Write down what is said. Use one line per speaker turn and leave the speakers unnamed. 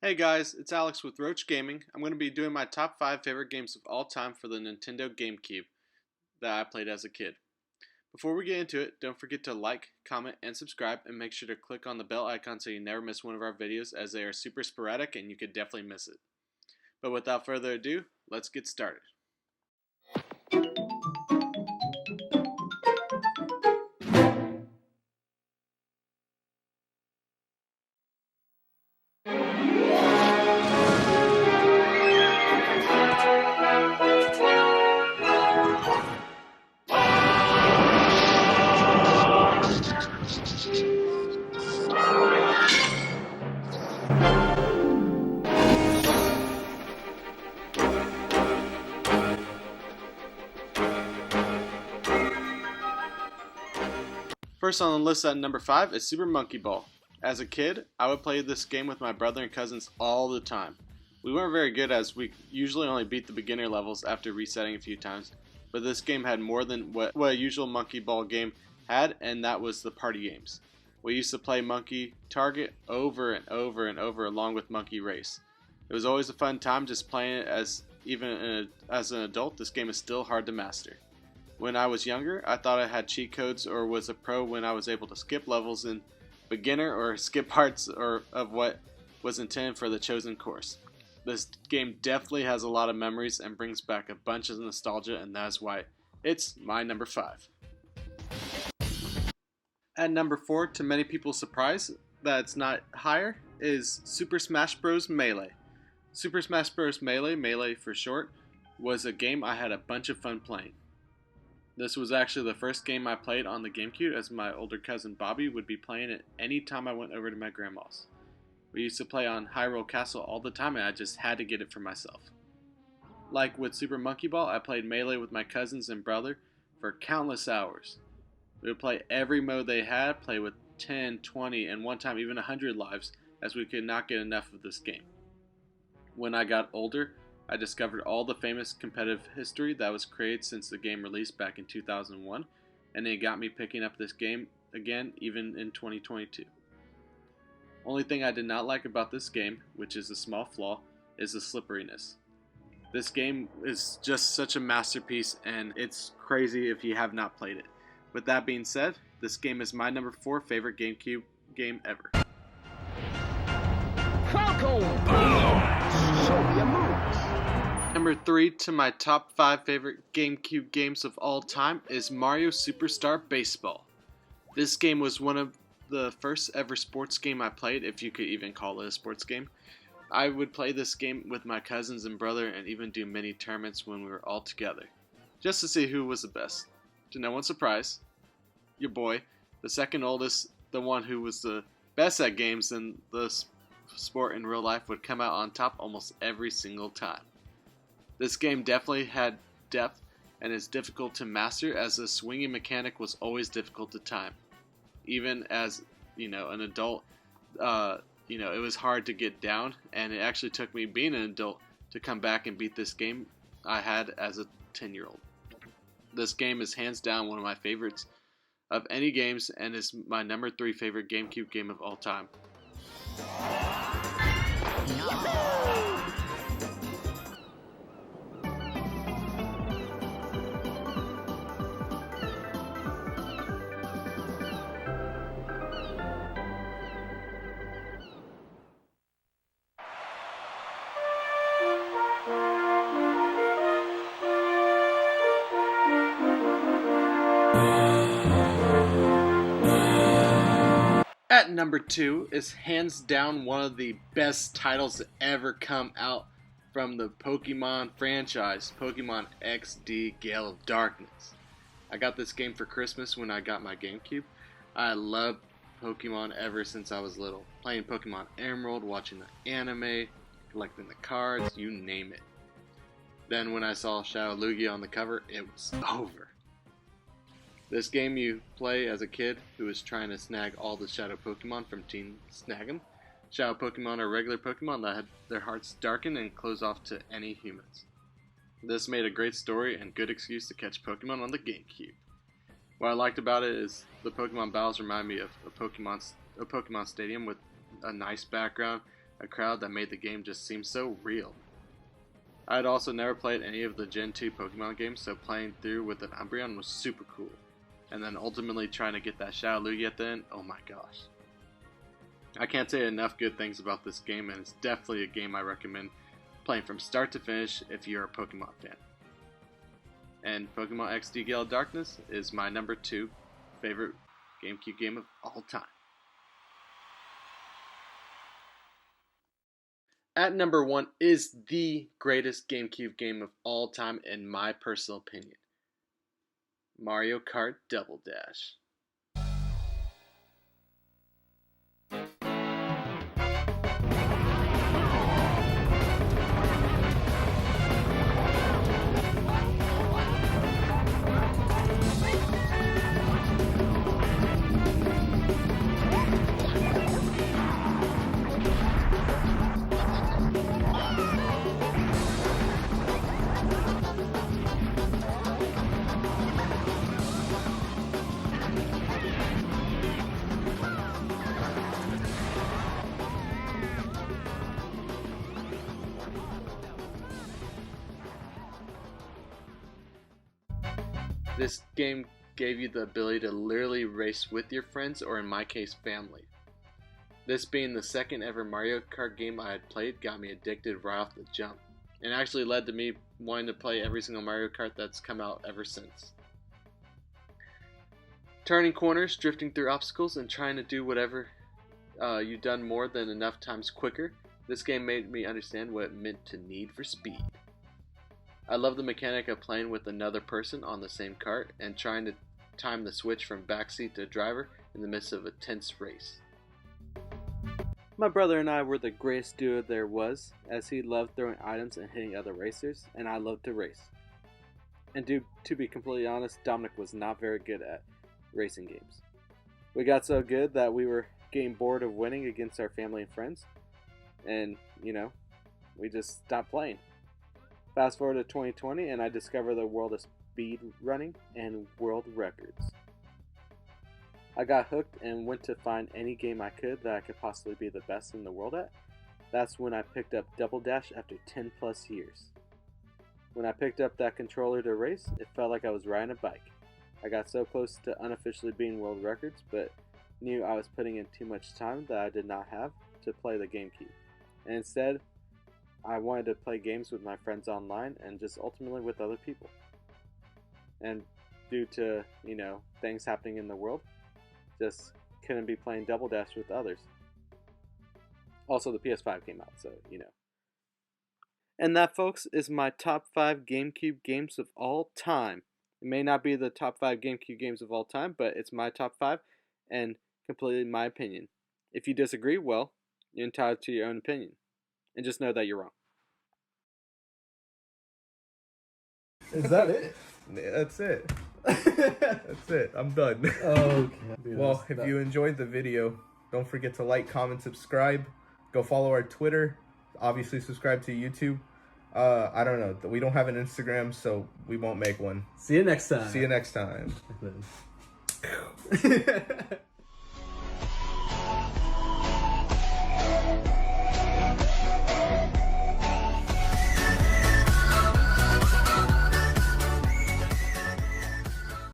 Hey guys, it's Alex with Roach Gaming. I'm going to be doing my top 5 favorite games of all time for the Nintendo GameCube that I played as a kid. Before we get into it, don't forget to like, comment, and subscribe, and make sure to click on the bell icon so you never miss one of our videos, as they are super sporadic and you could definitely miss it. But without further ado, let's get started. First on the list at number 5 is Super Monkey Ball. As a kid, I would play this game with my brother and cousins all the time. We weren't very good, as we usually only beat the beginner levels after resetting a few times, but this game had more than what a usual Monkey Ball game had, and that was the party games. We used to play Monkey Target over and over and over, along with Monkey Race. It was always a fun time just playing it, as as an adult this game is still hard to master. When I was younger, I thought I had cheat codes or was a pro when I was able to skip levels in beginner or skip parts of what was intended for the chosen course. This game definitely has a lot of memories and brings back a bunch of nostalgia, and that is why it's my number 5. At number 4, to many people's surprise that it's not higher, is Super Smash Bros. Melee. Super Smash Bros. Melee for short, was a game I had a bunch of fun playing. This was actually the first game I played on the GameCube, as my older cousin Bobby would be playing it any time I went over to my grandma's. We used to play on Hyrule Castle all the time, and I just had to get it for myself. Like with Super Monkey Ball, I played Melee with my cousins and brother for countless hours. We would play every mode they had, play with 10, 20, and one time even 100 lives, as we could not get enough of this game. When I got older, I discovered all the famous competitive history that was created since the game released back in 2001, and it got me picking up this game again even in 2022. Only thing I did not like about this game, which is a small flaw, is the slipperiness. This game is just such a masterpiece, and it's crazy if you have not played it. With that being said, this game is my number 4 favorite GameCube game ever.
Falco! Show me your moves!
Number 3 to my top 5 favorite GameCube games of all time is Mario Superstar Baseball. This game was one of the first ever sports game I played, if you could even call it a sports game. I would play this game with my cousins and brother, and even do mini tournaments when we were all together, just to see who was the best. To no one's surprise, your boy, the second oldest, the one who was the best at games in the sport in real life, would come out on top almost every single time. This game definitely had depth and is difficult to master, as the swinging mechanic was always difficult to time. Even as, an adult, it was hard to get down, and it actually took me being an adult to come back and beat this game I had as a 10-year-old. This game is hands down one of my favorites of any games, and is my number 3 favorite GameCube game of all time. At number 2 is hands down one of the best titles to ever come out from the Pokemon franchise, Pokemon XD Gale of Darkness. I got this game for Christmas when I got my GameCube. I loved Pokemon ever since I was little. Playing Pokemon Emerald, watching the anime, collecting the cards, you name it. Then when I saw Shadow Lugia on the cover, it was over. This game you play as a kid who is trying to snag all the Shadow Pokemon from Team Snag'em. Shadow Pokemon are regular Pokemon that had their hearts darkened and closed off to any humans. This made a great story and good excuse to catch Pokemon on the GameCube. What I liked about it is the Pokemon battles remind me of a Pokemon Stadium with a nice background, a crowd that made the game just seem so real. I had also never played any of the Gen 2 Pokemon games, so playing through with an Umbreon was super cool. And then ultimately trying to get that Shadow Lugia at the end, oh my gosh. I can't say enough good things about this game, and it's definitely a game I recommend playing from start to finish if you're a Pokemon fan. And Pokemon XD Gale of Darkness is my number 2 favorite GameCube game of all time. At number 1 is the greatest GameCube game of all time in my personal opinion. Mario Kart Double Dash. This game gave you the ability to literally race with your friends, or in my case, family. This being the second ever Mario Kart game I had played got me addicted right off the jump, and actually led to me wanting to play every single Mario Kart that's come out ever since. Turning corners, drifting through obstacles, and trying to do whatever you've done more than enough times quicker, this game made me understand what it meant to need for speed. I love the mechanic of playing with another person on the same kart and trying to time the switch from backseat to driver in the midst of a tense race. My brother and I were the greatest duo there was, as he loved throwing items and hitting other racers, and I loved to race. And to be completely honest, Dominic was not very good at racing games. We got so good that we were getting bored of winning against our family and friends, and, we just stopped playing. Fast forward to 2020, and I discovered the world of speed running and world records. I got hooked and went to find any game I could that I could possibly be the best in the world at. That's when I picked up Double Dash after 10 plus years. When I picked up that controller to race, it felt like I was riding a bike. I got so close to unofficially being world records, but knew I was putting in too much time that I did not have to play the GameCube. And instead, I wanted to play games with my friends online and just ultimately with other people. And due to, things happening in the world, just couldn't be playing Double Dash with others. Also, the PS5 came out, so, And that, folks, is my top 5 GameCube games of all time. It may not be the top 5 GameCube games of all time, but it's my top 5 and completely my opinion. If you disagree, well, you're entitled to your own opinion. And just know that you're wrong.
Is that it?
That's it. That's it. I'm done.
Okay.
Well, if you enjoyed the video, don't forget to like, comment, subscribe. Go follow our Twitter. Obviously, subscribe to YouTube. I don't know. We don't have an Instagram, so we won't make one.
See you next time.
See you next time.